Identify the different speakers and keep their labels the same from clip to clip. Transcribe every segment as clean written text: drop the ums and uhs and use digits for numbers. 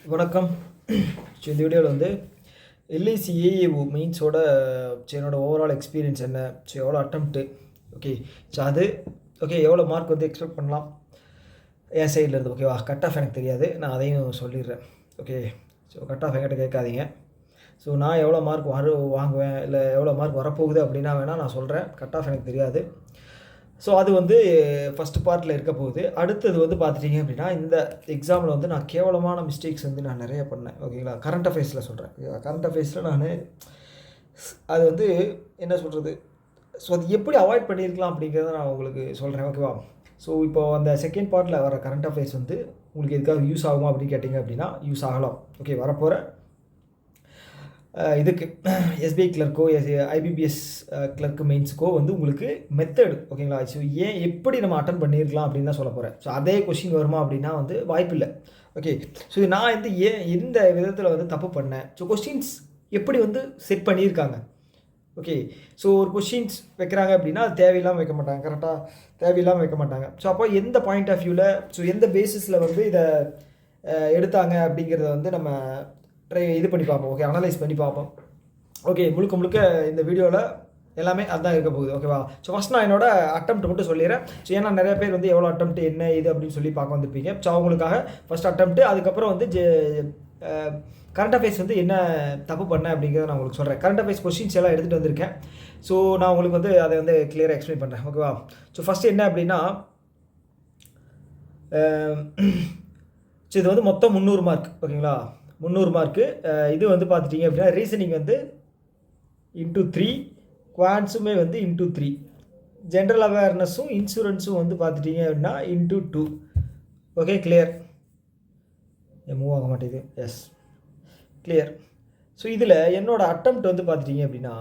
Speaker 1: வணக்கம். ஸோ இந்த வீடியோவில் வந்து எல்ஐசி ஏஏஓ மெயின்ஸோட என்னோட ஓவரால் எக்ஸ்பீரியன்ஸ் என்ன, ஸோ எவ்வளோ அட்டம்ப்ட்டு, ஓகே, ஸோ அது ஓகே எவ்வளோ மார்க் வந்து எக்ஸ்பெக்ட் பண்ணலாம் என் சைடில் இருந்து, ஓகேவா. கட் ஆஃப் எனக்கு தெரியாது, நான் அதையும் சொல்லிடுறேன். ஓகே, ஸோ கட் ஆஃப் என்கிட்ட கேட்காதீங்க. ஸோ நான் எவ்வளோ மார்க் வாங்குவேன் இல்லை எவ்வளோ மார்க் வரப்போகுது அப்படின்னா வேணால் நான் சொல்கிறேன். கட் ஆஃப் எனக்கு தெரியாது. ஸோ அது வந்து ஃபஸ்ட்டு பார்ட்டில் இருக்க போகுது. அடுத்தது வந்து பார்த்துட்டிங்க அப்படின்னா, இந்த எக்ஸாமில் வந்து நான் கேவலமான மிஸ்டேக்ஸ் வந்து நான் நிறைய பண்ணேன், ஓகேங்களா. கரண்ட் அஃபேர்ஸில் சொல்கிறேன். கரண்ட் அஃபேர்ஸில் நான் அது வந்து என்ன சொல்கிறது, ஸோ அது எப்படி அவாய்ட் பண்ணியிருக்கலாம் அப்படிங்கிறத நான் உங்களுக்கு சொல்கிறேன், ஓகேவா. ஸோ இப்போது அந்த செகண்ட் பார்ட்டில் வர கரண்ட் அஃபேர்ஸ் வந்து உங்களுக்கு எதுக்காக யூஸ் ஆகுமா அப்படின்னு கேட்டிங்க அப்படின்னா யூஸ் ஆகலாம். ஓகே, வரப்போகிற இதுக்கு எஸ்பிஐ கிளர்க்கோ ஐபிபிஎஸ் கிளர்க்கு மெயின்ஸுக்கோ வந்து உங்களுக்கு மெத்தடு, ஓகேங்களா. ஸோ ஏன் எப்படி நம்ம அட்டன் பண்ணியிருக்கலாம் அப்படின்னு தான் சொல்ல போகிறேன். ஸோ அதே கொஷின் வருமா அப்படின்னா வந்து வாய்ப்பில்லை. ஓகே, ஸோ நான் வந்து எந்த விதத்தில் வந்து தப்பு பண்ணேன், ஸோ கொஷின்ஸ் எப்படி வந்து செட் பண்ணியிருக்காங்க. ஓகே, ஸோ ஒரு கொஷின்ஸ் வைக்கிறாங்க அப்படின்னா அது தேவையில்லாமல் வைக்க மாட்டாங்க, கரெக்டாக தேவையில்லாமல் வைக்க மாட்டாங்க. ஸோ அப்போ எந்த பாயிண்ட் ஆஃப் வியூவில், ஸோ எந்த பேசிஸில் வந்து இதை எடுத்தாங்க அப்படிங்கிறத வந்து நம்ம இது பண்ணி பார்ப்போம். ஓகே, அனலைஸ் பண்ணி பார்ப்போம். ஓகே, முழுக்க முழுக்க இந்த வீடியோவில் எல்லாமே அதுதான் இருக்க போகுது, ஓகேவா. ஸோ ஃபஸ்ட் நான் என்னோட அட்டம்ப்ட் மட்டும் சொல்லிடுறேன். ஸோ ஏன்னா நிறைய பேர் வந்து எவ்வளோ அட்டம்ப்ட் என்ன இது அப்படின்னு சொல்லி பார்க்க வந்திருப்பீங்க. ஸோ அவங்களுக்காக ஃபஸ்ட் அட்டம்ப்ட், அதுக்கப்புறம் வந்து கரண்ட் அஃபேர்ஸ் வந்து என்ன தப்பு பண்ணேன் அப்படிங்கிறத நான் உங்களுக்கு சொல்கிறேன். கரண்ட் அஃபேர்ஸ் கொஸ்டின்ஸ் எல்லாம் எடுத்துகிட்டு வந்திருக்கேன். ஸோ நான் உங்களுக்கு வந்து அதை வந்து கிளியராக எக்ஸ்பிளைன் பண்ணுறேன், ஓகேவா. ஸோ ஃபஸ்ட்டு என்ன அப்படின்னா, ஸோ இது வந்து மொத்தம் 300 மார்க், ஓகேங்களா. 300 மார்க்கு. இது வந்து பார்த்துட்டிங்க அப்படின்னா ரீசனிங் வந்து இன்ட்டு 3, குவான்ஸுமே வந்து இன்ட்டு 3, ஜென்ரல் அவேர்னஸும் இன்சூரன்ஸும் வந்து பார்த்துட்டிங்க அப்படின்னா இன்ட்டு 2. Okay, clear. மூவ் ஆக மாட்டேங்குது. S, clear. ஸோ இதில் என்னோடய அட்டம்ப்ட் வந்து பார்த்துட்டிங்க அப்படின்னா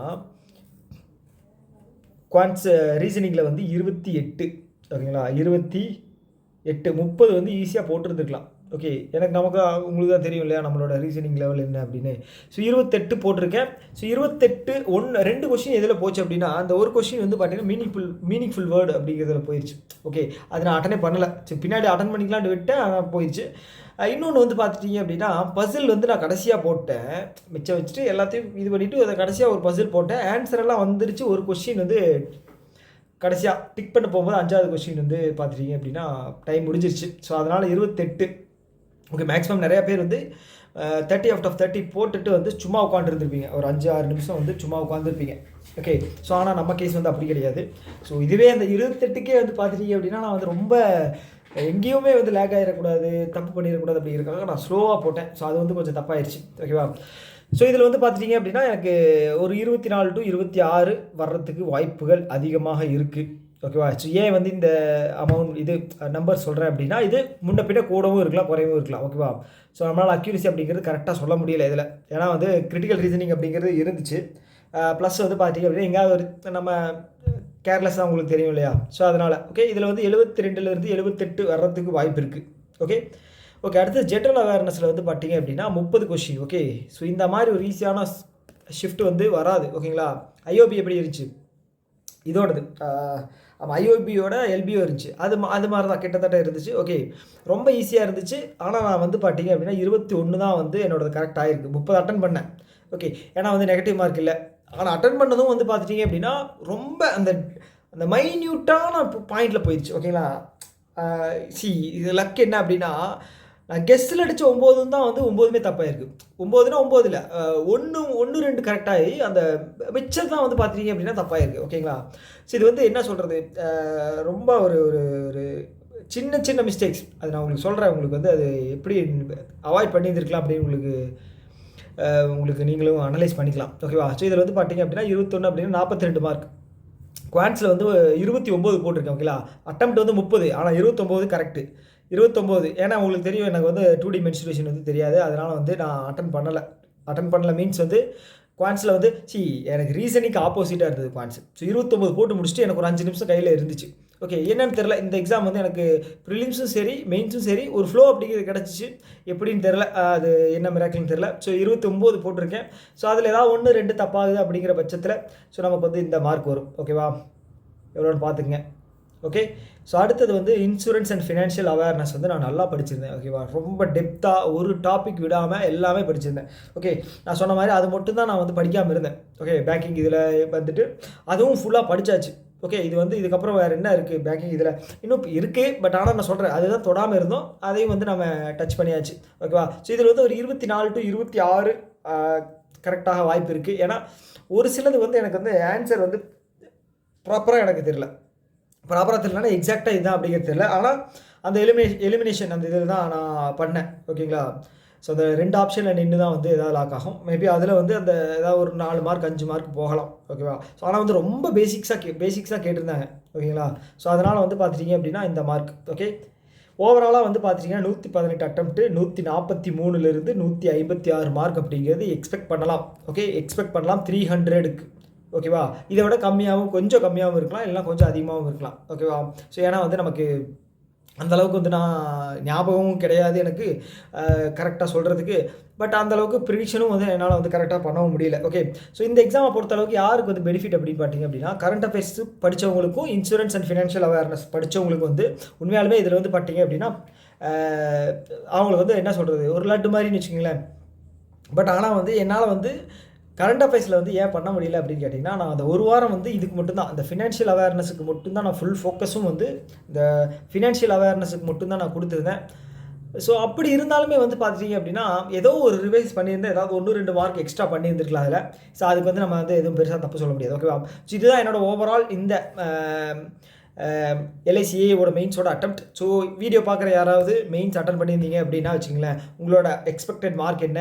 Speaker 1: குவான்ஸ் ரீசனிங்கில் வந்து 28, ஓகேங்களா. 28, 30 வந்து ஈஸியாக போட்டுருந்துருக்கலாம். ஓகே, நமக்கு உங்களுக்கு தான் தெரியும் இல்லையா நம்மளோட ரீசனிங் லெவல் என்ன அப்படின்னு. ஸோ 28 போட்டிருக்கேன். ஸோ 28 2 கொஷின் எதில் போச்சு அப்படின்னா, அந்த ஒரு கொஷின் வந்து பார்த்தீங்கன்னா மீனிங்ஃபுல் வேர்டு அப்படிங்கிறதுல போயிடுச்சு. ஓகே, அது நான் அட்டனே பண்ணலை. ஸோ பின்னாடி அட்டன் பண்ணிக்கலான்னு விட்டேன், ஆனால் போயிடுச்சு. இன்னொன்று வந்து பார்த்துட்டிங்க அப்படின்னா பசில் வந்து நான் கடைசியாக போட்டேன், மிச்சம் வச்சுட்டு எல்லாத்தையும் இது பண்ணிவிட்டு அதை கடைசியாக ஒரு பசில் போட்டேன். ஆன்சர் எல்லாம் வந்துருச்சு. ஒரு கொஷின் வந்து கடைசியாக டிக் பண்ண போகும்போது 5வது கொஷின் வந்து பார்த்துட்டிங்க அப்படின்னா டைம் முடிஞ்சிருச்சு. ஸோ அதனால் 28. ஓகே, மேக்ஸிமம் நிறையா பேர் வந்து 30 out of 30 போட்டுட்டு வந்து சும்மா உட்காந்துருந்துருப்பீங்க. ஒரு 5-6 நிமிஷம் வந்து சும்மா உட்காந்துருப்பீங்க. ஓகே, ஸோ ஆனால் நம்ம கேஸ் வந்து அப்படி கிடையாது. ஸோ இதுவே அந்த 28க்கே வந்து பார்த்துட்டீங்க அப்படின்னா நான் வந்து ரொம்ப எங்கேயுமே வந்து லேக் ஆகிடக்கூடாது, தப்பு பண்ணிடக்கூடாது அப்படிங்கிறதுக்காக நான் ஸ்லோவாக போட்டேன். ஸோ அது வந்து கொஞ்சம் தப்பாயிடுச்சு, ஓகேவா. ஸோ இதில் வந்து பார்த்துட்டிங்க அப்படின்னா எனக்கு ஒரு 24 to 26 வர்றதுக்கு வாய்ப்புகள் அதிகமாக இருக்குது, ஓகேவா. ஸோ ஏன் வந்து இந்த அமௌண்ட் இது நம்பர் சொல்கிறேன் அப்படின்னா இது முன்ன பின்ன கூடவும் இருக்கலாம், குறையவும் இருக்கலாம், ஓகேவா. ஸோ நம்மளால் அக்யூரசி அப்படிங்கிறது கரெக்டாக சொல்ல முடியல இதில். ஏன்னா வந்து கிரிட்டிக்கல் ரீசனிங் அப்படிங்கிறது இருந்துச்சு. ப்ளஸ் வந்து பார்த்திங்க அப்படின்னா எங்கேயாவது ஒரு நம்ம கேர்லெஸ் தான் உங்களுக்கு தெரியும் இல்லையா. ஸோ அதனால் ஓகே, இதில் வந்து 72லேருந்து 78 வர்றதுக்கு வாய்ப்பு இருக்குது. ஓகே, அடுத்து ஜென்ரல் அவேர்னஸில் வந்து பார்த்திங்க அப்படின்னா 30 கொஷின். ஓகே, ஸோ இந்த மாதிரி ஒரு ஈஸியான ஷிஃப்ட் வந்து வராது, ஓகேங்களா. ஐஓபி எப்படி இருந்துச்சு, இதோடது ஐஓபியோட எல்பிஓ இருந்துச்சு, அது மாதிரி தான் கிட்டத்தட்ட இருந்துச்சு. ஓகே, ரொம்ப ஈஸியாக இருந்துச்சு. ஆனால் நான் வந்து பார்த்திங்க அப்படின்னா 21 தான் வந்து என்னோடது கரெக்ட் ஆகிருக்கு. 30 அட்டன் பண்ணேன். ஓகே, ஏன்னா வந்து நெகட்டிவ் மார்க் இல்லை. ஆனால் அட்டன் பண்ணதும் வந்து பார்த்துட்டிங்க அப்படின்னா ரொம்ப அந்த மைன்யூட்டான பாயிண்டில் போயிடுச்சு, ஓகேங்களா. இது லக் என்ன அப்படின்னா நான் கெஸ்ட்டில் அடித்த 9 தான் வந்து 9மே தப்பாயிருக்கு. 9னா 9 இல்லை, 1 2 கரெக்டாகி அந்த மிச்சம் தான் வந்து பார்த்துட்டிங்க அப்படின்னா தப்பாயிருக்கு, ஓகேங்களா. ஸோ இது வந்து என்ன சொல்கிறது, ரொம்ப ஒரு ஒரு சின்ன சின்ன மிஸ்டேக்ஸ். அது நான் உங்களுக்கு சொல்கிறேன். உங்களுக்கு வந்து அது எப்படி அவாய்ட் பண்ணியிருந்துருக்கலாம் அப்படின்னு உங்களுக்கு நீங்களும் அனலைஸ் பண்ணிக்கலாம், ஓகேவா. ஸோ இதில் வந்து பார்த்திங்க அப்படின்னா 21 அப்படின்னா 42 மார்க். குவான்ஸில் வந்து 29 போட்டிருக்கேன், ஓகேங்களா. அட்டம்ப்ட் வந்து 30, ஆனால் 29 கரெக்டு. 29 ஏன்னா உங்களுக்கு தெரியும் எனக்கு வந்து 2D மென்சுரேஷன் வந்து தெரியாது. அதனால் வந்து நான் அட்டன் பண்ணலை மீன்ஸ் வந்து குவான்ஸில் வந்து எனக்கு ரீசனிங்க்கு ஆப்போசிட்டாக இருந்தது குவான்ஸ். ஸோ 29 போட்டு முடிச்சுட்டு எனக்கு ஒரு 5 நிமிஷம் கையில் இருந்துச்சு. ஓகே, என்னன்னு தெரில. இந்த எக்ஸாம் வந்து எனக்கு ப்ரிலிம்ஸும் சரி மெயின்ஸும் சரி ஒரு ஃப்ளோ அப்படிங்கிறது கிடச்சிச்சு. எப்படின்னு தெரில, அது என்ன மிராக்கிள்னு தெரில. ஸோ 29 போட்டிருக்கேன். ஸோ அதில் ஏதாவது 1 2 தப்பாகுது அப்படிங்கிற பட்சத்தில் ஸோ நமக்கு வந்து இந்த மார்க் வரும், ஓகேவா. எவ்வளோன்னு பார்த்துக்குங்க. ஓகே. ஸோ அடுத்தது வந்து இன்சூரன்ஸ் அண்ட் ஃபினான்ஷியல் அவேர்னஸ் வந்து நான் நல்லா படிச்சிருந்தேன். ஓகேவா, ரொம்ப டெப்த்தாக ஒரு டாபிக் விடாமல் எல்லாமே படிச்சிருந்தேன். ஓகே, நான் சொன்ன மாதிரி அது மட்டும் தான் நான் வந்து படிக்காமல் இருந்தேன். ஓகே, பேங்கிங் இதில் வந்துட்டு அதுவும் ஃபுல்லாக படித்தாச்சு. ஓகே, இது வந்து இதுக்கப்புறம் வேறு என்ன இருக்குது பேங்கிங் இதில் இன்னும் இருக்குது. பட் ஆனால் நான் சொல்கிறேன் அதுதான் தொடாமல் இருந்தோம், அதையும் வந்து நம்ம டச் பண்ணியாச்சு. ஓகேவா. ஸோ இதில் வந்து ஒரு 24 to 26 கரெக்டாக வாய்ப்பு இருக்குது. ஏன்னா ஒரு சிலது வந்து எனக்கு வந்து ஆன்சர் வந்து ப்ராப்பராக எனக்கு தெரியல. ப்ராப்பராக தெரியலனா எக்ஸாக்டாக இதுதான் அப்படிங்கிறது தெரியல. ஆனால் அந்த எலிமினேஷன் அந்த இதில் தான் நான் பண்ணேன். ஓகேங்களா. ஸோ அந்த 2 ஆப்ஷனில் நின்று தான் வந்து எதாவது லாக் ஆகும். மேபி அதில் வந்து அந்த ஏதாவது ஒரு 4 மார்க் 5 மார்க் போகலாம். ஓகேவா. ஸோ ஆனால் வந்து ரொம்ப பேசிக்ஸாக கேட்டிருந்தாங்க. ஓகேங்களா. ஸோ அதனால் வந்து பார்த்துட்டிங்க அப்படின்னா இந்த மார்க். ஓகே, ஓவராலாக வந்து பார்த்துட்டிங்கன்னா 118 அட்டம்ப்ட்டு 143லேருந்து 156 மார்க் அப்படிங்கிறது எக்ஸ்பெக்ட் பண்ணலாம். ஓகே, எக்ஸ்பெக்ட் பண்ணலாம் 300க்கு. ஓகேவா. இதை விட கம்மியாகவும் கொஞ்சம் கம்மியாகவும் இருக்கலாம், இல்லைனா கொஞ்சம் அதிகமாகவும் இருக்கலாம். ஓகேவா. ஸோ ஏன்னா வந்து நமக்கு அந்தளவுக்கு வந்து நான் ஞாபகமும் கிடையாது எனக்கு கரெக்டாக சொல்கிறதுக்கு. பட் அந்தளவுக்கு ப்ரிடிக்ஷனும் வந்து என்னால் வந்து கரெக்டாக பண்ணவும் முடியல. ஓகே, ஸோ இந்த எக்ஸாமை பொறுத்தளவுக்கு யாருக்கு வந்து பெனிஃபிட் அப்படின்னு பார்த்தீங்க அப்படின்னா, கரண்ட் அஃபேர்ஸ் படித்தவங்களுக்கும் இன்சூரன்ஸ் அண்ட் ஃபினான்ஷியல் அவேர்னஸ் படித்தவங்களுக்கு வந்து உண்மையாலுமே இதில் வந்து பார்த்தீங்க அப்படின்னா அவங்களுக்கு வந்து என்ன சொல்கிறது, ஒரு லட்டு மாதிரின்னு வச்சுக்கோங்களேன். பட் ஆனால் வந்து என்னால் வந்து கரண்ட் அஃபேர்ஸில் வந்து ஏன் பண்ண முடியல அப்படின்னு கேட்டிங்கன்னா, நான் அந்த ஒரு வாரம் வந்து இதுக்கு மட்டும்தான், அந்த ஃபினான்ஷியல் அவேர்னஸுக்கு மட்டும்தான் நான் ஃபுல் ஃபோக்கஸும் வந்து இந்த ஃபினான்ஷியல் அவேர்னஸுக்கு மட்டும்தான் நான் கொடுத்துருந்தேன். ஸோ அப்படி இருந்தாலுமே வந்து பார்த்துட்டிங்க அப்படின்னா ஏதோ ஒரு ரிவைஸ் பண்ணியிருந்தேன், ஏதாவது 1-2 மார்க் எக்ஸ்ட்ரா பண்ணியிருந்துருக்கலாம் அதில். ஸோ அதுக்கு வந்து நம்ம வந்து எதுவும் பெருசாக தப்பு சொல்ல முடியாது. ஓகேவா. ஸோ இதுதான் என்னோடய ஓவரால் இந்த LICAவோட மெயின்ஸோட அட்டெம்ப்ட். ஸோ வீடியோ பார்க்குற யாராவது மெயின்ஸ் அட்டன் பண்ணியிருந்தீங்க அப்படின்னா வச்சுங்களேன், உங்களோட எக்ஸ்பெக்டட் மார்க் என்ன,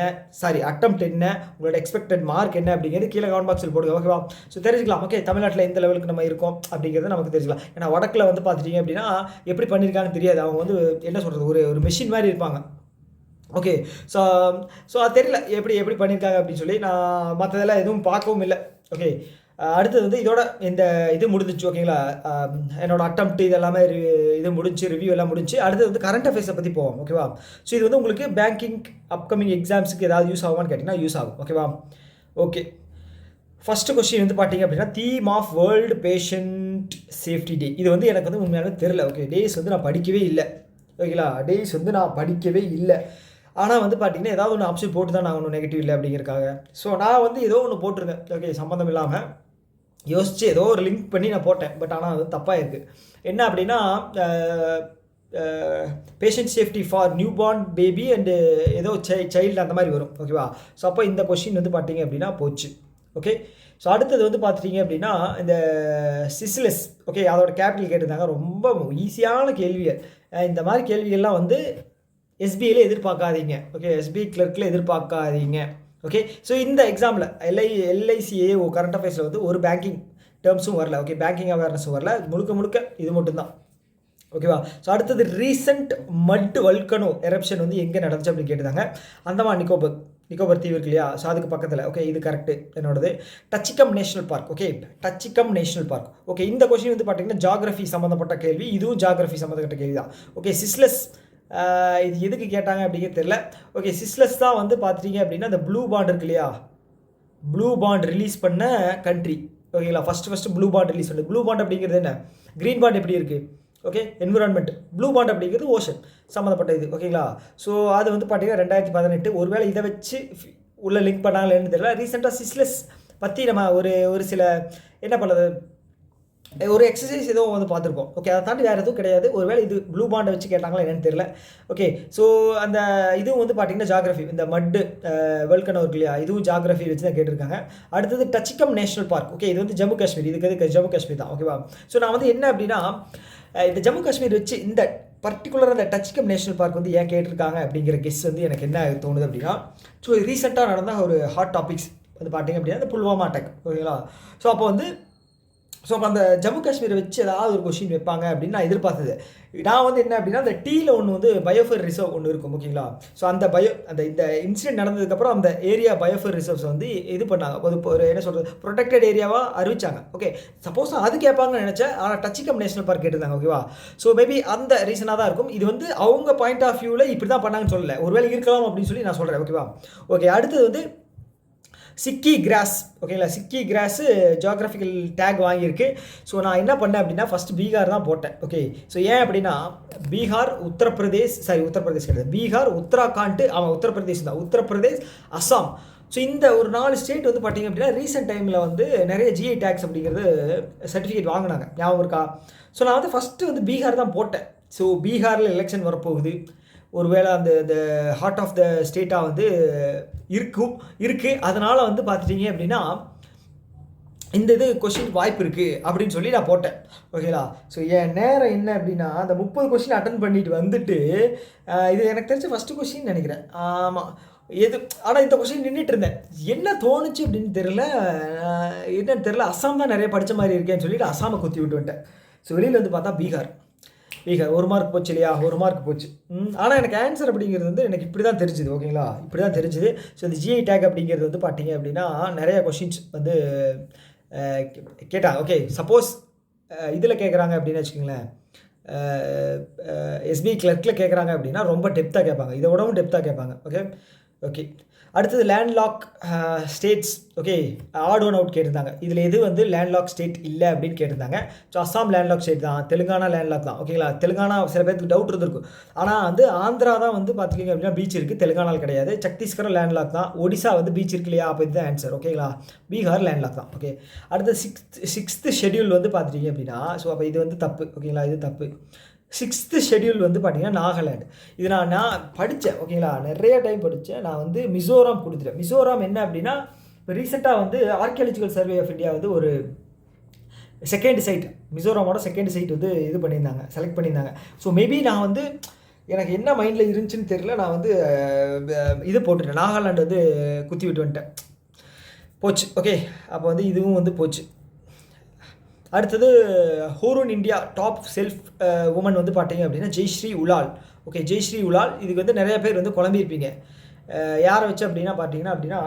Speaker 1: அட்டெம்ப்ட் என்ன, உங்களோட எக்ஸ்பெக்டட் மார்க் என்ன அப்படிங்கிறது கீழே கமெண்ட் பாக்ஸில் போடுங்க. ஓகேவா. ஸோ தெரிஞ்சுக்கலாம். ஓகே, தமிழ்நாட்டில் எந்த லெவலுக்கு நம்ம இருக்கோம் அப்படிங்கிறத நமக்கு தெரிஞ்சுக்கலாம். ஏன்னா வடக்கில் வந்து பார்த்துட்டிங்க அப்படின்னா எப்படி பண்ணியிருக்காங்கன்னு தெரியாது. அவங்க வந்து என்ன சொல்கிறது, ஒரு மெஷின் மாதிரி இருப்பாங்க. ஓகே, ஸோ அது தெரியல எப்படி பண்ணியிருக்காங்க அப்படின்னு சொல்லி. நான் மற்றதெல்லாம் எதுவும் பார்க்கவும் இல்லை. ஓகே, அடுத்தது வந்து இதோட இந்த இது முடிஞ்சிச்சு. ஓகேங்களா. என்னோட அட்டெம்ப்ட் இதெல்லாமே இது முடிஞ்சு, ரிவ்யூ எல்லாம் முடிஞ்சு. அடுத்தது வந்து கரண்ட் அஃபேர்ஸை பற்றி போவோம். ஓகேவா. ஸோ இது வந்து உங்களுக்கு பேங்கிங் அப்கமிங் எக்ஸாம்ஸுக்கு ஏதாவது யூஸ் ஆகுமான்னு கேட்டிங்கன்னா யூஸ் ஆகும். ஓகேவா. ஓகே, ஃபஸ்ட்டு கொஸ்டின் வந்து பார்த்தீங்க அப்படின்னா theme of world patient safety day. இது வந்து எனக்கு வந்து உண்மையாகவே தெரில. ஓகே, டேஸ் வந்து நான் படிக்கவே இல்லை. ஓகேங்களா, டேஸ் வந்து நான் படிக்கவே இல்லை. ஆனால் வந்து பார்த்தீங்கன்னா ஏதாவது ஒன்று ஆப்ஷன் போட்டு தான் நான் ஒன்றும் நெகட்டிவ் இல்லை அப்படிங்கிறக்காக. ஸோ நான் வந்து ஏதோ ஒன்று போட்டிருந்தேன். ஓகே, சம்மந்தம் இல்லாமல் யோசித்து ஏதோ ஒரு லிங்க் பண்ணி நான் போட்டேன். பட் ஆனால் அது தப்பாக இருக்குது. என்ன அப்படின்னா patient safety for new born baby and ஏதோ சைல்டு அந்த மாதிரி வரும். ஓகேவா. ஸோ அப்போ இந்த கொஷின் வந்து பார்த்தீங்க அப்படின்னா போச்சு. ஓகே, ஸோ அடுத்தது வந்து பார்த்துட்டிங்க அப்படின்னா இந்த சிஸ்லெஸ். ஓகே, அதோட கேபிட்டல் கேட்டிருந்தாங்க. ரொம்ப ஈஸியான கேள்விகள். இந்த மாதிரி கேள்விகள்லாம் வந்து SBIயில் எதிர்பார்க்காதீங்க. ஓகே, SBI கிளர்க்கில் எதிர்பார்க்காதீங்க. ஓகே, ஸோ இந்த எக்ஸாமில் LICAO கரண்ட் அஃபேர்ஸில் வந்து ஒரு பேங்கிங் டேர்ம்ஸும் வரல. ஓகே, பேங்கிங் அவேர்னஸும் வரல. முழுக்க இது மட்டும்தான். ஓகேவா. ஸோ அடுத்தது ரீசெண்ட் மட் வல்கனோ எரப்ஷன் வந்து எங்கே நடந்துச்சு அப்படின்னு கேட்டுதாங்க. அந்தமான் நிக்கோபர் தீவு இருக்கு இல்லையா. ஸோ அதுக்கு பக்கத்தில். ஓகே, இது கரெக்டு என்னோடது. Dachigam national park. Okay, Dachigam national park. Okay, இந்த கொஸ்டின் வந்து பார்த்தீங்கன்னா ஜாகிரஃபி சம்மந்தப்பட்ட கேள்வி. இதுவும் ஜாகிரஃபி சம்மந்தப்பட்ட கேள்வி தான். ஓகே, சிஸ்லெஸ் இது எதுக்கு கேட்டாங்க அப்படிங்கிறது தெரியல. ஓகே, சிஸ்லெஸ் தான் வந்து பார்த்துட்டிங்க அப்படின்னா இந்த ப்ளூ பாண்ட் இருக்கு இல்லையா, ப்ளூ பாண்ட் ரிலீஸ் பண்ண கண்ட்ரி. ஓகேங்களா. ஃபஸ்ட்டு ப்ளூ பாண்ட் ரிலீஸ் பண்ணு. ப்ளூ பாண்ட் அப்படிங்கிறது என்ன, க்ரீன் பாண்ட் எப்படி இருக்குது. Okay, environment. ப்ளூ பாண்ட் அப்படிங்கிறது ஓஷன் சம்மந்தப்பட்ட இது. ஓகேங்களா. ஸோ அது வந்து பார்த்தீங்கன்னா 2018. ஒருவேளை இதை வச்சு உள்ள லிங்க் பண்ணாங்களேன்னு தெரியல. ரீசெண்டாக சிஸ்லெஸ் பற்றி நம்ம ஒரு சில என்ன பண்ணுறது, ஒரு எக்ஸசைஸ் ஏதோ வந்து பார்த்துருப்போம். ஓகே, அதை தாண்டி வேறு எதுவும் கிடையாது. ஒருவேளை இது ப்ளூ பாண்டை வச்சு கேட்டாங்களா என்னன்னு தெரியல. ஓகே, ஸோ அந்த இதுவும் வந்து பார்த்தீங்கன்னா ஜாகிரஃபி. இந்த மட்டு வெல்கனோ இருக்கு இல்லையா, இதுவும் ஜாகிரஃபி வச்சு தான் கேட்டிருக்காங்க. அடுத்தது டச்சிகம் நேஷனல் பார்க். ஓகே, இது வந்து ஜம்மு காஷ்மீர். இதுக்கு ஜம்மு காஷ்மீர் தான். ஓகேவா. ஸோ நான் வந்து என்ன அப்படின்னா இந்த ஜம்மு காஷ்மீர் வச்சு இந்த பர்டிகுலராக அந்த டச்சிகம் நேஷனல் பார்க் வந்து ஏன் கேட்டிருக்காங்க அப்படிங்கிற கெஸ் வந்து எனக்கு என்ன தோணுது அப்படின்னா, ஸோ ரீசெண்டாக நடந்த ஒரு ஹாட் டாபிக்ஸ் வந்து பார்த்தீங்க அப்படின்னா இந்த புல்வாமா அட்டாக். ஓகேங்களா. ஸோ அப்போ அந்த ஜம்மு காஷ்மீரை வச்சு ஏதாவது ஒரு கொஷின் வைப்பாங்க அப்படின்னு நான் எதிர்பார்த்தது. நான் வந்து என்ன அப்படின்னா அந்த டீயில் ஒன்று வந்து பயோஃபர் ரிசர்வ் ஒன்று இருக்கும். ஓகேங்களா. ஸோ இந்த இன்சிடென்ட் நடந்ததுக்கப்புறம் அந்த ஏரியா பயோஃபர் ரிசர்வ்ஸ் வந்து இது பண்ணாங்க. ஒரு என்ன சொல்கிறது, ப்ரொடெக்டட் ஏரியாவாக அறிவிச்சாங்க. ஓகே, சப்போஸ் அது கேட்பாங்கன்னு நினச்சேன். ஆனால் டச்சிகம் நேஷனல் பார்க் கேட்டிருந்தாங்க. ஓகேவா. ஸோ மேபி அந்த ரீசனாக தான் இருக்கும். இது வந்து அவங்க பாயிண்ட் ஆஃப் வியூவில் இப்படி தான் பண்ணாங்கன்னு சொல்லலை, ஒருவேளை இருக்கலாம் அப்படின்னு சொல்லி நான் சொல்கிறேன். ஓகேவா. ஓகே, அடுத்தது வந்து சிக்கி கிராஸ். ஓகேங்களா, சிக்கி கிராஸு ஜியாகிரபிக்கல் டேக் வாங்கியிருக்கு. ஸோ நான் என்ன பண்ணேன் அப்படின்னா ஃபஸ்ட்டு பீகார் தான் போட்டேன். ஓகே, ஸோ ஏன் அப்படின்னா பீகார், உத்தரப்பிரதேஷ் கிடையாது, பீகார், உத்தராகண்ட், அவன் உத்தரப்பிரதேஷ் தான், உத்தரப்பிரதேஷ், அஸ்ஸாம். ஸோ இந்த ஒரு 4 ஸ்டேட் வந்து பார்த்திங்க அப்படின்னா ரீசெண்ட் டைமில் வந்து நிறைய ஜிஐ டேக்ஸ் அப்படிங்கிறது சர்டிஃபிகேட் வாங்கினாங்க, ஞாபகம் இருக்கா? ஸோ நான் வந்து ஃபஸ்ட்டு வந்து பீகார் தான் போட்டேன். ஸோ பீகாரில் எலெக்ஷன் வரப்போகுது, ஒருவேளை அந்த ஹார்ட் ஆஃப் த ஸ்டேட்டாக வந்து இருக்குது. அதனால் வந்து பார்த்துட்டிங்க அப்படின்னா இந்த இது கொஷின் வாய்ப்பு இருக்குது அப்படின்னு சொல்லி நான் போட்டேன். ஓகேங்களா, ஸோ என் நேரம் என்ன அப்படின்னா அந்த 30 கொஷின் அட்டன் பண்ணிட்டு வந்துட்டு இது எனக்கு தெரிஞ்ச ஃபஸ்ட்டு கொஷின் நினைக்கிறேன். ஆமாம், ஆனால் இந்த கொஷின் நின்றுட்டு இருந்தேன். என்ன தோணுச்சு அப்படின்னு தெரில, என்னன்னு தெரில, அஸ்ஸாம் தான் நிறைய படித்த மாதிரி இருக்கேன்னு சொல்லிட்டு அஸ்ஸாமை குத்தி விட்டு வந்துட்டேன். ஸோ வெளியில் வந்து பார்த்தா பீகார் 1 மார்க் போச்சு இல்லையா, 1 மார்க் போச்சு. ஆனால் எனக்கு ஆன்சர் அப்படிங்கிறது வந்து எனக்கு இப்படி தான் தெரிஞ்சுது. ஓகேங்களா, இப்படி தான் தெரிஞ்சுது. ஸோ இந்த ஜிஐ டேக் அப்படிங்கிறது வந்து பார்த்தீங்க அப்படின்னா நிறைய கொஷின்ஸ் வந்து கேட்டாங்க. ஓகே, சப்போஸ் இதில் கேட்குறாங்க அப்படின்னு வச்சுக்கோங்களேன், எஸ்பிஐ கிளர்க்கில் கேட்குறாங்க அப்படின்னா ரொம்ப டெப்த்தாக கேட்பாங்க, இதை விடவும் டெப்த்தாக கேட்பாங்க. ஓகே, அடுத்தது landlock states. Okay, odd one out கேட்டிருந்தாங்க. இதில் எது வந்து லேண்ட்லாக் ஸ்டேட் இல்லை அப்படின்னு கேட்டிருந்தாங்க. ஸோ அஸ்ஸாம் லேண்ட்லாக் ஸ்டேட் தான், தெலுங்கானா லேண்ட்லாக் தான். ஓகேங்களா, தெலுங்கானா சில பேருக்கு டவுட் இருந்திருக்கும். ஆனால் வந்து ஆந்திரா தான் வந்து பார்த்துக்கிங்க அப்படின்னா பீச் இருக்குது, தெலுங்கானால் கிடையாது. சத்தீஸ்கர் லேண்ட்லாக் தான். ஒடிசா வந்து பீச் இருக்கு இல்லையா, அப்போ இதுதான் ஆன்சர். ஓகேங்களா, பீகார் லேண்ட்லாக் தான். ஓகே, அடுத்த சிக்ஸ்த்து ஷெட்யூல் வந்து பார்த்துட்டிங்க அப்படின்னா, ஸோ அப்போ இது வந்து தப்பு. ஓகேங்களா, இது தப்பு. 6th ஷெட்யூல் வந்து பார்த்திங்கன்னா நாகாலாண்டு. இது நான் படித்தேன். ஓகேங்களா, நிறைய டைம் படித்தேன். நான் வந்து மிசோராம் கொடுத்துட்டேன். மிசோராம் என்ன அப்படின்னா இப்போ ரீசெண்டாக வந்து ஆர்கியாலஜிக்கல் சர்வே ஆஃப் இந்தியா வந்து ஒரு செகண்ட் சைட், மிசோராமோட செகண்ட் சைட் வந்து இது பண்ணியிருந்தாங்க, செலக்ட் பண்ணியிருந்தாங்க. ஸோ மேபி நான் வந்து எனக்கு என்ன மைண்டில் இருந்துச்சுன்னு தெரியல, நான் வந்து இது போட்டுட்டேன், நாகாலாண்டு வந்து குத்தி விட்டு வந்துட்டேன், போச்சு. ஓகே, அப்போ வந்து இதுவும் வந்து போச்சு. அடுத்தது ஹூரூன் இந்தியா டாப் செல்ஃப் உமன் வந்து பார்த்தீங்க அப்படின்னா ஜெய்ஸ்ரீ உலால். ஓகே, ஜெய்ஸ்ரீ உலால். இதுக்கு வந்து நிறைய பேர் வந்து குழம்பியிருப்பீங்க. யாரை வச்சு அப்படின்னா பார்த்தீங்கன்னா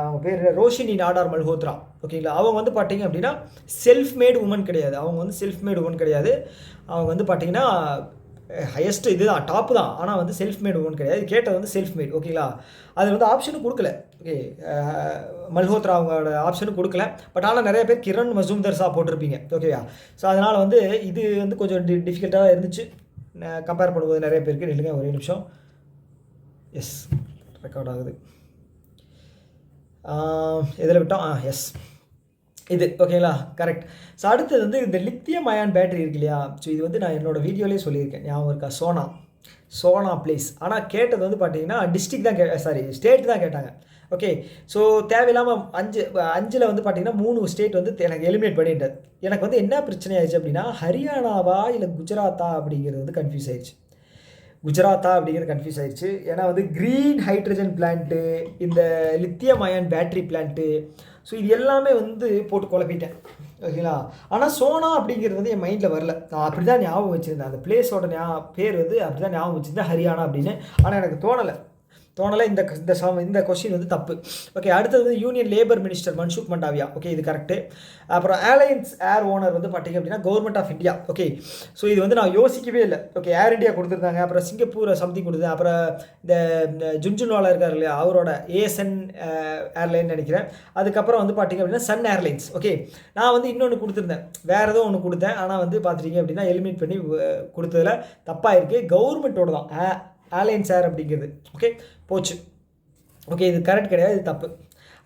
Speaker 1: அவங்க பேர் ரோஷினி நாடார் மல்ஹோத்ரா. ஓகேங்களா, அவங்க வந்து பார்த்தீங்க அப்படின்னா செல்ஃப் மேடு உமன் கிடையாது. அவங்க வந்து செல்ஃப் மேடு உமன் கிடையாது. அவங்க வந்து பார்த்தீங்கன்னா ஹையஸ்ட் இது தான், டாப்பு தான். ஆனால் வந்து செல்ஃப் மேடு உமன் கிடையாது. கேட்டது வந்து செல்ஃப் மேட். ஓகேங்களா, அது வந்து ஆப்ஷனும் கொடுக்கல. ஓகே, மல்ஹோத்ரா அவங்களோட ஆப்ஷனும் கொடுக்கல. பட் ஆனால் நிறைய பேர் கிரண் மசூம்தர்ஸா போட்டிருப்பீங்க. ஓகேவா, ஸோ அதனால் வந்து இது வந்து கொஞ்சம் டிஃபிகல்ட்டாக இருந்துச்சு கம்பேர் பண்ணும்போது நிறைய பேருக்கு. நில்லுங்க ஒரே நிமிஷம். எஸ், ரெக்கார்ட் ஆகுது. எதில் விட்டோம்? எஸ், இது. ஓகேங்களா, கரெக்ட். ஸோ அடுத்தது வந்து இந்த லித்தியம் அயான் பேட்டரி இருக்கு இல்லையா, ஸோ இது வந்து நான் என்னோடய வீடியோலேயே சொல்லியிருக்கேன், ஞாபகம் இருக்கா? சோனா பிளேஸ். ஆனால் கேட்டது வந்து பார்த்தீங்கன்னா டிஸ்ட்ரிக்ட் தான் ஸ்டேட் தான் கேட்டாங்க. ஓகே, ஸோ தேவையில்லாமல் 5 வந்து பார்த்தீங்கன்னா 3 ஸ்டேட் வந்து எனக்கு எலிமினேட் பண்ணிட்டது. எனக்கு வந்து என்ன பிரச்சனை ஆயிடுச்சு அப்படின்னா ஹரியானாவா இல்லை குஜராத்தா அப்படிங்கிறது வந்து கன்ஃபியூஸ் ஆயிடுச்சு. ஏன்னா வந்து க்ரீன் ஹைட்ரஜன் பிளான்ட்டு, இந்த lithium ion battery plant, so இது எல்லாமே வந்து போட்டு குழப்பிட்டேன். ஓகேங்களா, ஆனால் சோனா அப்படிங்கிறது வந்து என் மைண்டில் வரல. நான் அப்படி தான் ஞாபகம் வச்சுருந்தேன், அந்த பிளேஸோட பேர் வந்து அப்படி தான் ஞாபகம் வச்சுருந்தேன், ஹரியானா அப்படின்னு. ஆனால் எனக்கு தோணலை. இந்த கொஸ்டின் வந்து தப்பு. ஓகே, அடுத்தது வந்து union labour minister Mansukh Mandaviya. Okay, இது கரெக்டு. அப்புறம் ஏர்லைன்ஸ் ஏர் ஓனர் வந்து பார்த்தீங்க அப்படின்னா government of India. Okay, so இது வந்து நான் யோசிக்கவே இல்லை. ஓகே, ஏர் இந்தியா கொடுத்துருந்தாங்க, அப்புறம் சிங்கப்பூர் சம்திங் கொடுத்தேன், அப்புறம் இந்த ஜுன்ஜுன்வாலா இருக்கார் இல்லையா, அவரோட ஏஎஸ்என் ஏர்லைன் நினைக்கிறேன். அதுக்கப்புறம் வந்து பார்த்தீங்க அப்படின்னா சன் ஏர்லைன்ஸ். ஓகே, நான் வந்து இன்னொன்று கொடுத்துருந்தேன், வேறு ஏதோ ஒன்று கொடுத்தேன். ஆனால் வந்து பார்த்துட்டீங்க அப்படின்னா எலிமினேட் பண்ணி கொடுத்ததில் தப்பாக இருக்குது. கவர்மெண்ட்டோட தான் ஏர்லைன்ஸ் ஏர் அப்படிங்கிறது. ஓகே, போச்சு. ஓகே, இது கரெக்ட் கிடையாது, இது தப்பு.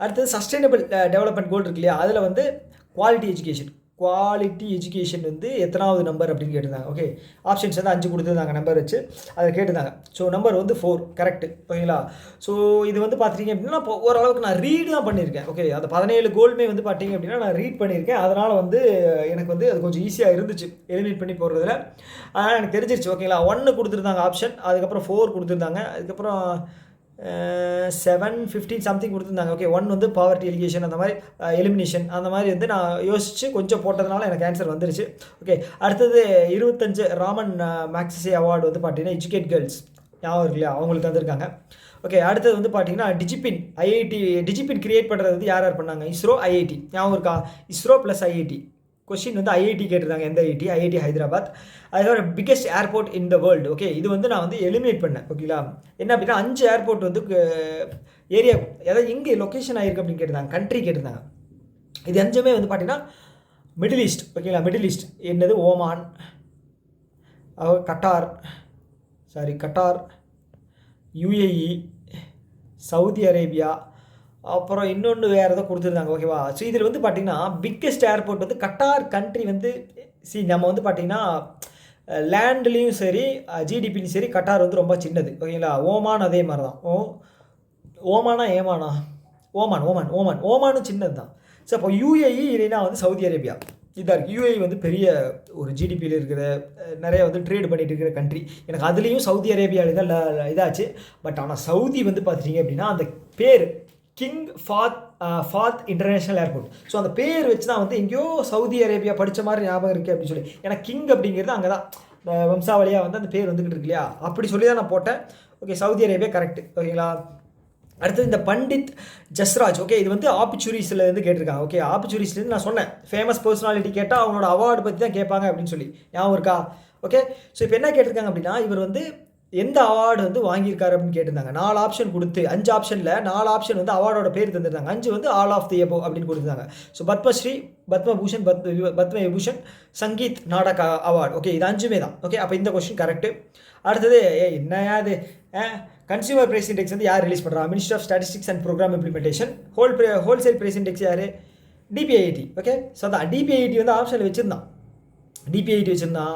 Speaker 1: அடுத்தது சஸ்டைனபிள் டெவலப்மெண்ட் கோல் இருக்கு இல்லையா, அதில் வந்து குவாலிட்டி எஜுகேஷன் வந்து எத்தனாவது நம்பர் அப்படின்னு கேட்டிருந்தாங்க. ஓகே, ஆப்ஷன்ஸ் வந்து 5 கொடுத்துருந்தாங்க நம்பர் வச்சு, அதை கேட்டிருந்தாங்க. ஸோ நம்பர் வந்து 4 கரெக்டு. ஓகேங்களா, ஸோ இது வந்து பார்த்துட்டிங்க அப்படின்னா ஓரளவுக்கு நான் ரீட் தான் பண்ணியிருக்கேன். ஓகே, அந்த 17 கோல்மே வந்து பார்த்தீங்க அப்படின்னா நான் ரீட் பண்ணியிருக்கேன். அதனால் வந்து எனக்கு வந்து அது கொஞ்சம் ஈஸியாக இருந்துச்சு எலிமினேட் பண்ணி போடுறதுல. அதனால் எனக்கு தெரிஞ்சிருச்சு. ஓகேங்களா, 1 கொடுத்துருந்தாங்க ஆப்ஷன், அதுக்கப்புறம் 4 கொடுத்துருந்தாங்க, அதுக்கப்புறம் 7, 15 சம்திங் கொடுத்துருந்தாங்க. ஓகே, 1 வந்து பாவர்ட்டி எலிகேஷன், அந்த மாதிரி எலிமினேஷன், அந்த மாதிரி வந்து நான் யோசித்து கொஞ்சம் போட்டதுனால எனக்கு ஆன்சர் வந்துருச்சு. ஓகே, அடுத்தது 25 ராமன் மேக்ஸஸே அவார்டு வந்து பார்த்தீங்கன்னா எஜுகேட் கேர்ள்ஸ் ஞாபகம் இருக்கு இல்லையா, அவங்களுக்கு வந்திருக்காங்க. ஓகே, அடுத்தது வந்து பார்த்தீங்கன்னா டிஜிபின் கிரியேட் பண்ணுறது வந்து யார் பண்ணாங்க? இஸ்ரோ, ஐஐடி ஞாபகம் இருக்கா? ISRO plus IIT. கொஸ்டின் வந்து ஐஐடி கேட்டிருந்தாங்க, எந்த ஐஐடி ஹைதராபாத். அதுக்கப்புறம் biggest airport in the world. Okay, இது வந்து நான் வந்து எலிமினேட் பண்ணேன். ஓகேங்களா, என்ன அப்படின்னா 5 ஏர்போர்ட் வந்து ஏரியா அதாவது எங்கே லொக்கேஷன் ஆகிருக்கு அப்படின்னு கேட்டிருந்தாங்க, கண்ட்ரி கேட்டிருந்தாங்க. இது அஞ்சுமே வந்து பார்த்தீங்கன்னா மிடில் ஈஸ்ட். ஓகேங்களா, மிடில் ஈஸ்ட் என்னது Oman, Qatar, UAE, Saudi Arabia, அப்புறம் இன்னொன்று வேறு ஏதோ கொடுத்துருந்தாங்க. ஓகேவா. ஸோ இதில் வந்து பார்த்திங்கன்னா பிக்கெஸ்ட் ஏர்போர்ட் வந்து கட்டார் கண்ட்ரி வந்து நம்ம வந்து பார்த்திங்கன்னா லேண்ட்லேயும் சரி ஜிடிபிலையும் சரி கட்டார் வந்து ரொம்ப சின்னது. ஓகேங்களா. ஓமான் அதே மாதிரி தான். ஓமானும் சின்னது தான். ஸோ அப்போ யூஏஇ இல்லைன்னா வந்து சவுதி அரேபியா இதாக இருக்குது. யூஏஇ வந்து பெரிய ஒரு ஜிடிபியில் இருக்கிற நிறைய வந்து ட்ரேட் பண்ணிட்டு இருக்கிற கண்ட்ரி. எனக்கு அதுலேயும் சவுதி அரேபியாவில் தான் இதாச்சு. பட் ஆனால் சவுதி வந்து பார்த்துட்டிங்க அப்படின்னா அந்த பேர் king Fahd international airport. So அந்த பேர் வச்சு தான் வந்து எங்கேயோ சவுதி அரேபியா படித்த மாதிரி ஞாபகம் இருக்குது அப்படின்னு சொல்லி. ஏன்னா கிங் அப்படிங்கிறது அங்கே தான் வம்சாவளியாக வந்து அந்த பேர் வந்துக்கிட்டு இருக்கு இல்லையா, அப்படி சொல்லி தான் நான் போட்டேன். Okay, Saudi Arabia correct. ஓகேங்களா. அடுத்தது இந்த பண்டித் ஜஸ்ராஜ். ஓகே, இது வந்து ஆப்பர்ச்சுனிட்டிஸ்லேருந்து கேட்டிருக்காங்க. ஓகே, ஆப்பர்ச்சுனிட்டிஸ்லேருந்து நான் சொன்னேன் ஃபேமஸ் பர்சனாலிட்டி கேட்டால் அவங்களோட அவார்டு பற்றி தான் கேட்பாங்க அப்படின்னு சொல்லி ஞாபகம் இருக்கா. ஓகே, ஸோ இப்போ என்ன கேட்டிருக்காங்க அப்படின்னா இவர் வந்து எந்த அவார்டு வந்து வாங்கியிருக்காரு அப்படின்னு கேட்டிருந்தாங்க. 4 ஆப்ஷன் கொடுத்து 5 ஆப்ஷனில் 4 ஆப்ஷன் வந்து அவார்டோட பேர் தந்துருந்தாங்க. 5 வந்து ஆல் ஆஃப் தி எபோ அப்படின்னு கொடுத்துருந்தாங்க. ஸோ பத்மஸ்ரீ, பத்மபூஷன், பத்மவிபூஷன், சங்கீத் நாடக அவார்டு. ஓகே, இது 5மே தான். ஓகே, அப்போ இந்த கொஸ்டின் கரெக்டு. அடுத்தது என்னையா இது கன்சியூமர் ப்ரைஸ் இண்டெக்ஸ் வந்து யார் ரிலீஸ் பண்ணுறா? Ministry of statistics and programme implementation. Wholesale price index யார்? டிபிஐடி. ஓகே, ஸோ அதான் டிபிஐடி வந்து ஆப்ஷனில் வச்சுருந்தான்.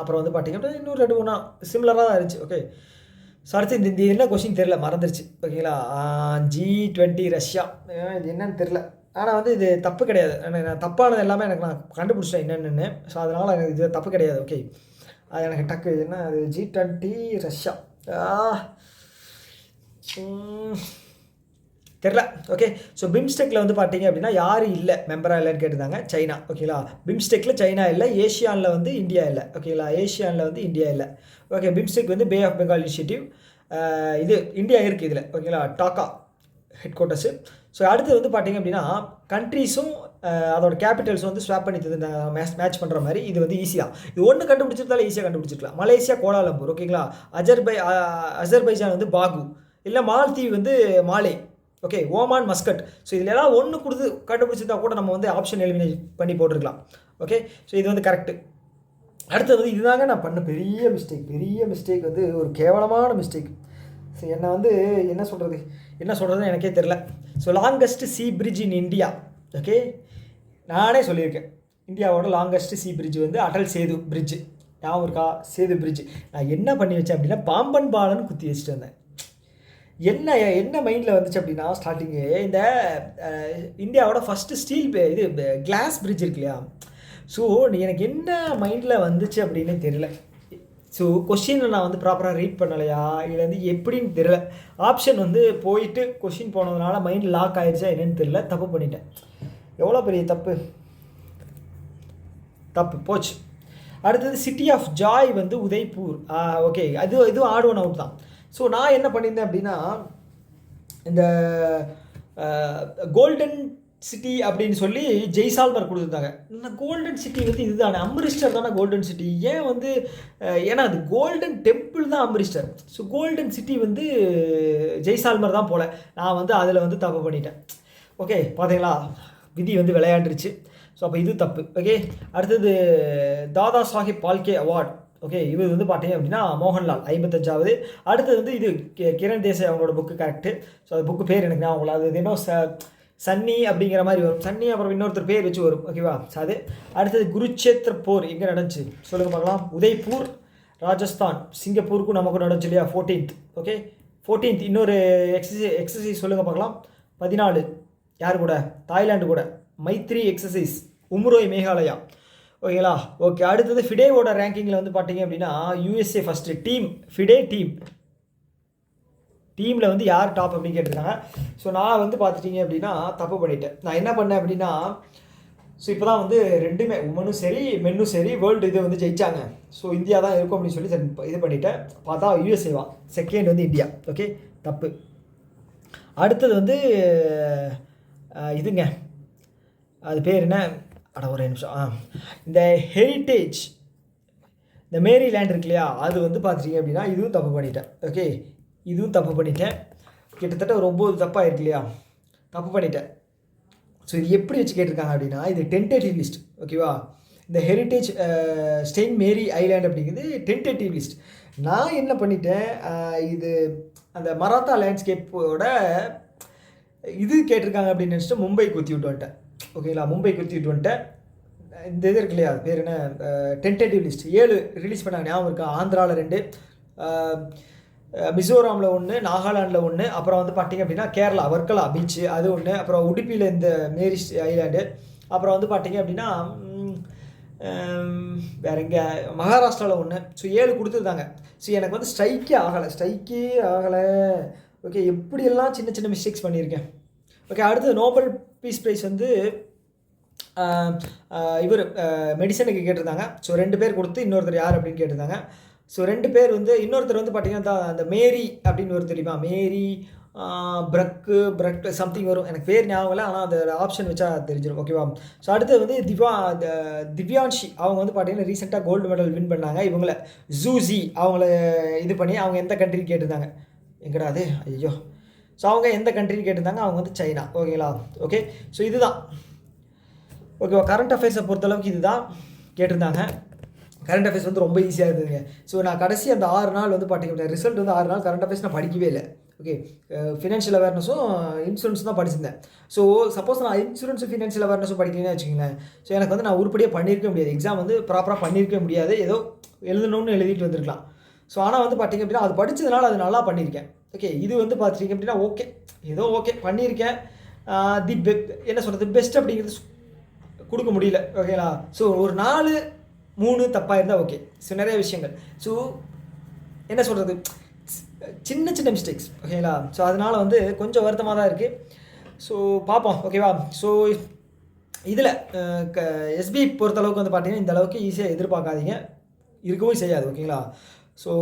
Speaker 1: அப்புறம் வந்து பார்த்தீங்கன்னா இன்னும் 2-3 சிமிலராக தான் இருந்துச்சு. ஓகே, ஸோ அடுத்து இந்த என்ன கொஸ்டின் தெரில, மறந்துருச்சு. ஓகேங்களா. G20 ரஷ்யா இது என்னன்னு தெரில. ஆனால் வந்து இது தப்பு கிடையாது. நான் தப்பானது எல்லாமே எனக்கு நான் கண்டுபிடிச்சிட்டேன் என்னென்னு. ஸோ அதனால் எனக்கு இது தப்பு கிடையாது. ஓகே, அது எனக்கு டக்கு என்ன அது G20 ரஷ்யா தெரில. ஓகே, ஸோ பிம்ஸ்டெக்கில் வந்து பார்த்தீங்க அப்படின்னா யார் இல்லை மெம்பராக இல்லைன்னு கேட்டிருந்தாங்க. சைனா. ஓகேங்களா, பிம்ஸ்டெக்கில் சைனா இல்லை. ஏஷியானில் வந்து இந்தியா இல்லை. ஓகேங்களா, ஏஷியானில் வந்து இந்தியா இல்லை. ஓகே, பிம்ஸ்டெக் வந்து பே ஆஃப் பெங்கால் இனிஷியேட்டிவ். இது இந்தியா இருக்குது இதில். ஓகேங்களா, டாக்கா ஹெட் குவார்ட்டர்ஸு. ஸோ அடுத்து வந்து பார்த்தீங்க அப்படின்னா கண்ட்ரீஸும் அதோட கேபிட்டல்ஸ் வந்து ஸ்வாப் பண்ணி மேட்ச் பண்ணுற மாதிரி. இது வந்து ஈஸியாக இது ஒன்று கண்டுபிடிச்சிருந்தாலும் ஈஸியாக கண்டுபிடிச்சிருக்கலாம். Malaysia Kuala Lumpur. ஓகேங்களா, அஜர்பைஜான் வந்து பாகு, இல்லை மால்தீவ் வந்து Male. Okay, Oman Muscat. So இதில் எல்லாம் ஒன்று கொடுத்து கண்டுபிடிச்சிருந்தா கூட நம்ம வந்து ஆப்ஷன் எலிமினேட் பண்ணி போட்டிருக்கலாம். ஓகே, ஸோ இது வந்து கரெக்டு. அடுத்தது வந்து இதுதாங்க நான் பண்ண பெரிய மிஸ்டேக் வந்து ஒரு கேவலமான மிஸ்டேக். ஸோ என்னை வந்து என்ன சொல்கிறதுன்னு எனக்கே தெரில. So longest sea bridge in India. Okay, நானே சொல்லியிருக்கேன் இந்தியாவோட லாங்கஸ்ட் சி பிரிட்ஜ் வந்து அடல் சேது பிரிட்ஜ். ஞாபகம் இருக்கா? சேது பிரிட்ஜ். நான் என்ன பண்ணி வச்சேன் அப்படின்னா பாம்பன் பாலன்னு குத்தி வச்சுட்டு வந்தேன். என்ன மைண்டில் வந்துச்சு அப்படின்னா ஸ்டார்டிங்கு இந்த இந்தியாவோட ஃபஸ்ட்டு ஸ்டீல் இது கிளாஸ் பிரிட்ஜ் இருக்கு இல்லையா. ஸோ எனக்கு என்ன மைண்டில் வந்துச்சு அப்படின்னு தெரியல. ஸோ கொஷினை நான் வந்து ப்ராப்பராக ரீட் பண்ணலையா இல்லை வந்து எப்படின்னு தெரியல. ஆப்ஷன் வந்து போயிட்டு கொஷின் போனதுனால மைண்ட் லாக் ஆகிடுச்சா என்னன்னு தெரியல. தப்பு பண்ணிட்டேன். எவ்வளோ பெரிய தப்பு போச்சு. அடுத்தது சிட்டி ஆஃப் ஜாய் வந்து உதய்பூர். ஓகே, இதுவும் ஆட் ஒன் அவுட் தான். ஸோ நான் என்ன பண்ணியிருந்தேன் அப்படின்னா இந்த கோல்டன் சிட்டி அப்படின்னு சொல்லி ஜெய்சால்மர் கொடுத்துருந்தாங்க. இந்த கோல்டன் சிட்டி வந்து இதுதானே, அம்ரிஸ்டர் தானே கோல்டன் சிட்டி. ஏன் வந்து ஏன்னா அது கோல்டன் டெம்பிள் தான் அம்ரிஸ்டர். ஸோ கோல்டன் சிட்டி வந்து ஜெய்சால்மர் தான் போல. நான் வந்து அதில் வந்து தப்பு பண்ணிட்டேன். ஓகே, பார்த்தீங்களா, விதி வந்து விளையாண்டுருச்சு. ஸோ அப்போ இது தப்பு. ஓகே, அடுத்தது தாதா சாஹிப் பால்கே அவார்டு. ஓகே, இது வந்து பார்த்தீங்க அப்படின்னா மோகன்லால் 55வது. அடுத்தது வந்து இது கிரண் தேசாய் அவங்களோட புக்கு கரெக்டு. ஸோ அது புக்கு பேர் எனக்கு ஞாபகம். அது இன்னும் சன்னி அப்படிங்கிற மாதிரி வரும். சன்னி அப்புறம் இன்னொருத்தர் பேர் வச்சு வரும். ஓகேவா. ஸோ அது அடுத்தது குருச்சேத்திர போர் எங்கே நடந்துச்சு சொல்லுங்கள் பார்க்கலாம். உதய்பூர் ராஜஸ்தான். சிங்கப்பூருக்கும் நமக்கும் நடந்துச்சு இல்லையா 14th. Okay, 14th. இன்னொரு எக்ஸசைஸ் சொல்லுங்கள் பார்க்கலாம். 14 யார் கூட? தாய்லாண்டு கூட. மைத்ரி எக்ஸசைஸ் உம்ரோய் மேகாலயா. ஓகேங்களா. ஓகே, அடுத்தது ஃபிடேவோட ரேங்கிங்கில் வந்து பார்த்தீங்க அப்படின்னா யூஎஸ்ஏ ஃபஸ்ட்டு டீம். ஃபிடே டீமில் வந்து யார் டாப் அப்படின்னு கேட்டிருக்காங்க. ஸோ நான் வந்து பார்த்துட்டிங்க அப்படின்னா தப்பு பண்ணிட்டேன். நான் என்ன பண்ணேன் அப்படின்னா ஸோ இப்போ தான் வந்து ரெண்டுமே உமனும் சரி மென்னும் சரி வேர்ல்டு இது வந்து ஜெயிச்சாங்க. ஸோ இந்தியா தான் இருக்கும் அப்படின்னு சொல்லி இது பண்ணிட்டேன். பார்த்தா யூஎஸ்ஏவா, செகண்ட் வந்து இந்தியா. ஓகே, தப்பு. அடுத்தது வந்து இதுங்க, அது பேர் என்ன, ஒரு நிமிஷம். இந்த ஹெரிட்டேஜ் இந்த மேரி லேண்ட் இருக்கு இல்லையா, அது வந்து பார்த்துட்டிங்க அப்படின்னா இதுவும் தப்பு பண்ணிட்டேன். ஓகே, இதுவும் தப்பு பண்ணிட்டேன். கிட்டத்தட்ட ஒரு 9 தப்பாயிருக்கு இல்லையா? தப்பு பண்ணிட்டேன். ஸோ இது எப்படி வச்சு கேட்டிருக்காங்க அப்படின்னா, இது டென்டேட்டிவ் லிஸ்ட். ஓகேவா? இந்த ஹெரிட்டேஜ் செயின்ட் மேரி ஐலேண்ட் அப்படிங்கிறது டென்டேட்டிவ் லிஸ்ட். நான் என்ன பண்ணிட்டேன், இது அந்த மராத்தா லேண்ட்ஸ்கேப்போட இது கேட்டிருக்காங்க அப்படின்னு நினச்சிட்டு மும்பை குத்தி விட்டு வந்துட்டேன். ஓகேங்களா? மும்பை குத்தி விட்டு வந்துட்டேன். இந்த இது இருக்கு இல்லையா, பேர் என்ன, டென்டேட்டிவ் லிஸ்ட் 7 ரிலீஸ் பண்ணாங்க, ஞாபகம் இருக்கா? ஆந்திராவில் 2, மிசோராமில் 1, நாகாலாண்டில் 1, அப்புறம் வந்து பார்த்திங்க அப்படின்னா கேரளா வர்க்கலா பீச்சு அது 1, அப்புறம் உடுப்பியில் இந்த மேரிஸ் ஐலாண்டு, அப்புறம் வந்து பார்த்திங்க அப்படின்னா வேறு எங்கே மகாராஷ்டிராவில் 1. ஸோ 7 கொடுத்துருந்தாங்க. ஸோ எனக்கு வந்து ஸ்ட்ரைக்கே ஆகலை. ஓகே, எப்படியெல்லாம் சின்ன சின்ன மிஸ்டேக்ஸ் பண்ணியிருக்கேன். ஓகே, அடுத்து நோபல் பீஸ் ப்ரைஸ் வந்து இவர் மெடிசனுக்கு கேட்டிருந்தாங்க. ஸோ 2 பேர் கொடுத்து இன்னொருத்தர் யார் அப்படின்னு கேட்டிருந்தாங்க. ஸோ 2 பேர் வந்து இன்னொருத்தர் வந்து பார்த்திங்கன்னா அந்த மேரி அப்படின்னு ஒரு தெரியுமா, மேரி பிரக் சம்திங் வரும், எனக்கு பேர் ஞாபகம் இல்லை, ஆனால் அந்த ஆப்ஷன் வச்சா தெரிஞ்சிடும். ஓகேவா? ஸோ அடுத்து வந்து திவ்யான்ஷி, அவங்க வந்து பார்த்திங்கன்னா ரீசெண்டாக கோல்டு மெடல் வின் பண்ணாங்க. இவங்கள ஜூசி அவங்கள இது பண்ணி அவங்க எந்த கண்ட்ரின்னு கேட்டிருந்தாங்க. எங்கடா அது, ஐயோ. ஸோ அவங்க எந்த கண்ட்ரின்னு கேட்டிருந்தாங்க, அவங்க வந்து சைனா. ஓகேங்களா? ஓகே, ஸோ இதுதான். ஓகேவா? கரண்ட் அஃபேர்ஸை பொறுத்தளவுக்கு இதுதான் கேட்டிருந்தாங்க. கரண்ட் அஃபேர்ஸ் வந்து ரொம்ப ஈஸியாக இருந்ததுங்க. ஸோ நான் கடைசி அந்த 6 நாள் வந்து பார்த்திங்கன்னா ரிசல்ட் வந்து 6 நாள் கரண்ட் அஃபேர்ஸ் நான் படிக்கவே இல்லை. ஓகே, ஃபினான்ஷியல் அவேர்னஸும் இன்சூரன்ஸ் தான் படிச்சிருந்தேன். ஸோ சப்போஸ் நான் இன்சூரன்ஸும் ஃபினான்ஷியல் அவேர்னஸும் படிக்கிறேன்னு வச்சுக்கோங்களேன், ஸோ எனக்கு வந்து நான் உருப்படியாக பண்ணியிருக்க முடியாது, எக்ஸாம் வந்து ப்ராப்பராக பண்ணியிருக்க முடியாது, ஏதோ எழுதணும்னு எழுதிட்டு வந்திருக்கலாம். ஸோ ஆனால் வந்து பார்த்திங்க அப்படின்னா அது படித்ததுனால அது நல்லா பண்ணியிருக்கேன். ஓகே, இது வந்து பார்த்திங்க அப்படின்னா ஓகே, ஏதோ ஓகே பண்ணியிருக்கேன். என்ன சொல்கிறது, பெஸ்ட் அப்படிங்கிறது கொடுக்க முடியல. ஓகேங்களா? ஸோ ஒரு 4-3 தப்பாக இருந்தால் ஓகே. ஸோ நிறைய விஷயங்கள், ஸோ என்ன சொல்கிறது, சின்ன சின்ன மிஸ்டேக்ஸ். ஓகேங்களா? ஸோ அதனால் வந்து கொஞ்சம் வருத்தமாக தான் இருக்குது. ஸோ பார்ப்போம். ஓகேவா? ஸோ இதில் எஸ்பி பொறுத்தளவுக்கு வந்து பார்த்திங்கன்னா இந்த அளவுக்கு ஈஸியாக எதிர்பார்க்காதீங்க, இருக்கவும் செய்யாது. ஓகேங்களா? ஸோ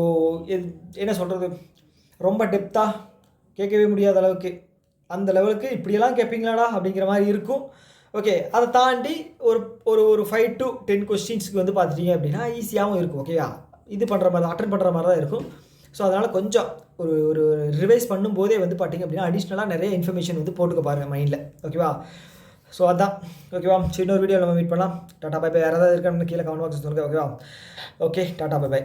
Speaker 1: என்ன சொல்கிறது, ரொம்ப டெப்த்தாக கேட்கவே முடியாத அளவுக்கு, அந்த லெவலுக்கு இப்படியெல்லாம் கேட்பீங்களாடா அப்படிங்கிற மாதிரி இருக்கும். ஓகே, அதை தாண்டி ஒரு ஒரு 5 to 10 கொஸ்டின்ஸுக்கு வந்து பார்த்துட்டிங்க அப்படின்னா ஈஸியாகவும் இருக்கும். ஓகேவா? இது பண்ணுற மாதிரி தான், அட்டன் பண்ணுற மாதிரி தான் இருக்கும். ஸோ அதனால் கொஞ்சம் ஒரு ரிவைஸ் பண்ணும்போதே வந்து பார்த்திங்க அப்படின்னா அடிஷ்னலாக நிறைய இன்ஃபர்மேஷன் வந்து போட்டுக்க பாருங்கள் மைண்டில். ஓகேவா? ஸோ அதான். ஓகேவா? ஸோ இன்னொரு வீடியோவில் நம்ம மீட் பண்ணலாம். Tata bye bye. வேறு ஏதாவது இருக்கான்னு கீழே கமெண்ட் பாக்ஸ் சொல்லுங்கள். ஓகேவா? Okay, tata bye by.